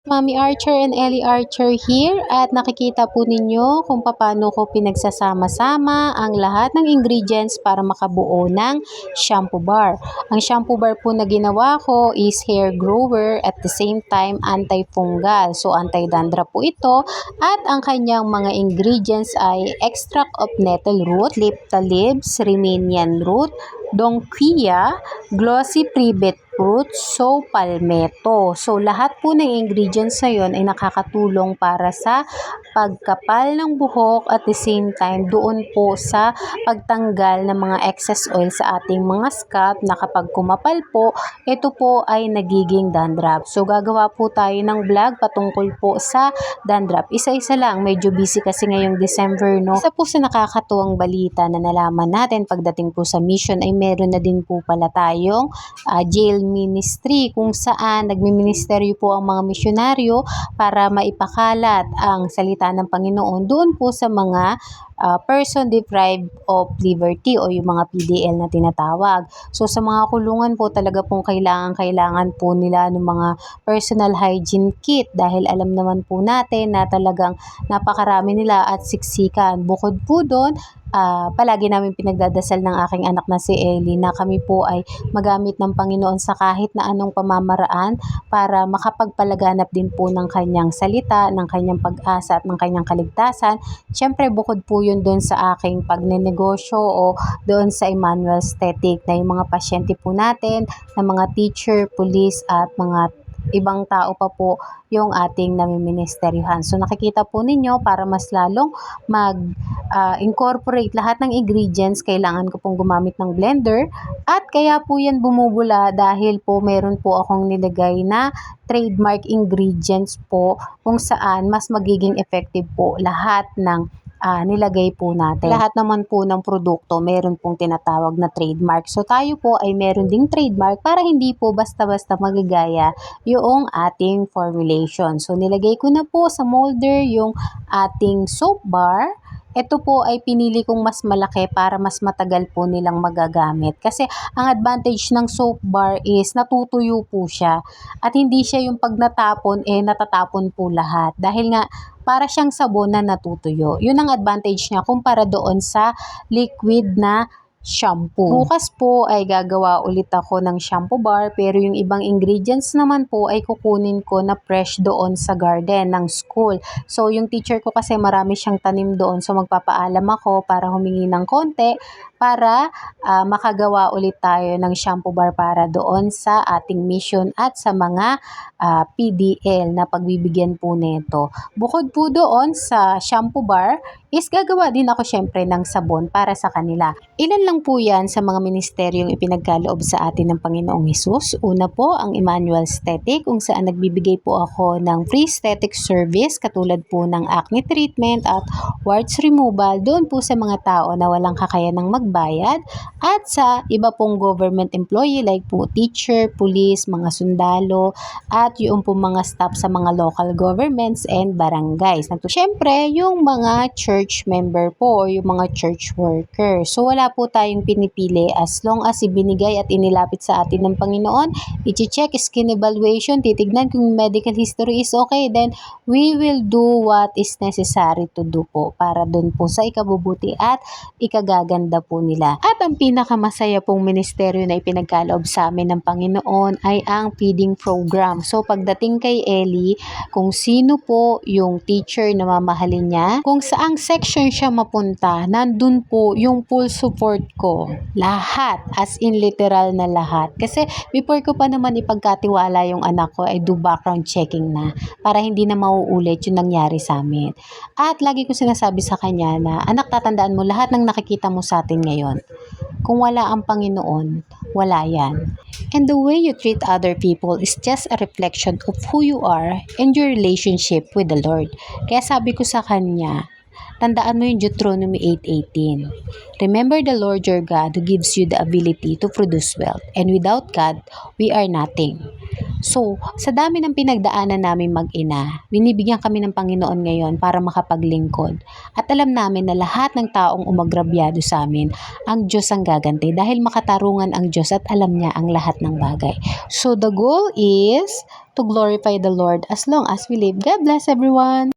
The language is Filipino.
Mami Archer and Ellie Archer here at nakikita po ninyo kung paano ko pinagsasama-sama ang lahat ng ingredients para makabuo ng shampoo bar. Ang shampoo bar po na ginawa ko is hair grower at the same time anti-fungal. So anti-dandruff po ito at ang kanyang mga ingredients ay extract of nettle root, lipta leaves, Riemannian root, Donquilla, glossy privet fruit, so palmetto. So lahat po ng ingredients na yun ay nakakatulong para sa pagkapal ng buhok at the same time doon po sa pagtanggal ng mga excess oil sa ating mga scalp na kapag kumapal po, ito po ay nagiging dandruff. So gagawa po tayo ng vlog patungkol po sa dandruff. Isa-isa lang, medyo busy kasi ngayong December, no? Isa po sa nakakatuwang balita na nalaman natin pagdating po sa mission ay meron na din po pala tayong jail ministry kung saan nagmi-ministeryo po ang mga misyonaryo para maipakalat ang salita ng Panginoon doon po sa mga person deprived of liberty o yung mga PDL na tinatawag. So sa mga kulungan po talaga pong kailangan po nila ng mga personal hygiene kit dahil alam naman po natin na talagang napakarami nila at siksikan. Bukod po doon, palagi namin pinagdadasal ng aking anak na si Ellie na kami po ay magamit ng Panginoon sa kahit na anong pamamaraan para makapagpalaganap din po ng kanyang salita, ng kanyang pag-asa at ng kanyang kaligtasan. Siyempre bukod po yun doon sa aking pagnenegosyo o doon sa Emmanuel Aesthetic na yung mga pasyente po natin, na mga teacher, police at mga ibang tao pa po yung ating namiministeryohan. So nakikita po ninyo para mas lalong incorporate lahat ng ingredients, kailangan ko pong gumamit ng blender at kaya po yan bumubula dahil po meron po akong nilagay na trademark ingredients po kung saan mas magiging effective po lahat ng nilagay po natin. Lahat naman po ng produkto meron pong tinatawag na trademark. So tayo po ay meron ding trademark para hindi po basta-basta magagaya yung ating formulation. So nilagay ko na po sa molder yung ating soap bar. Ito po ay pinili kong mas malaki para mas matagal po nilang magagamit. Kasi ang advantage ng soap bar is natutuyo po siya. At hindi siya yung pag natapon, natatapon po lahat. Dahil nga para siyang sabon na natutuyo. Yun ang advantage niya kumpara doon sa liquid na shampoo. Bukas po ay gagawa ulit ako ng shampoo bar pero yung ibang ingredients naman po ay kukunin ko na fresh doon sa garden ng school. So yung teacher ko kasi marami siyang tanim doon so magpapaalam ako para humingi ng konti para makagawa ulit tayo ng shampoo bar para doon sa ating mission at sa mga PDL na pagbibigyan po nito. Bukod po doon sa shampoo bar is gagawa din ako syempre ng sabon para sa kanila. Ilan lang po yan sa mga ministeryong ipinagkaloob sa atin ng Panginoong Hesus. Una po ang Emmanuel Aesthetic kung saan nagbibigay po ako ng free aesthetic service katulad po ng acne treatment at warts removal doon po sa mga tao na walang kakayanang magbayad at sa iba pong government employee like po teacher, police, mga sundalo at yung po mga staff sa mga local governments and barangays. Siyempre yung mga church member po o yung mga church worker. So wala po tayong pinipili as long as ibinigay at inilapit sa atin ng Panginoon, i-check skin evaluation, titignan kung medical history is okay, then we will do what is necessary to do po para dun po sa ikabubuti at ikagaganda po nila. At ang pinakamasaya pong ministeryo na ipinagkaloob sa amin ng Panginoon ay ang feeding program. So pagdating kay Ellie, kung sino po yung teacher na mamahalin niya, kung saang section siya mapunta, nandun po yung full support ko. Lahat, as in literal na lahat. Kasi before ko pa naman ipagkatiwala yung anak ko ay do background checking na para hindi na mauulit yung nangyari sa amin. At lagi ko sinasabi sa kanya na, anak, tatandaan mo lahat ng nakikita mo sa atin ngayon. Kung wala ang Panginoon, wala yan. And the way you treat other people is just a reflection of who you are and your relationship with the Lord. Kaya sabi ko sa kanya, Tandaan mo yung Deuteronomy 8:18. Remember the Lord your God who gives you the ability to produce wealth, and without God, we are nothing. So, sa dami ng pinagdaanan namin mag-ina, binibigyan kami ng Panginoon ngayon para makapaglingkod. At alam namin na lahat ng taong umagrabyado sa amin, ang Diyos ang gaganti dahil makatarungan ang Diyos at alam niya ang lahat ng bagay. So, the goal is to glorify the Lord as long as we live. God bless everyone!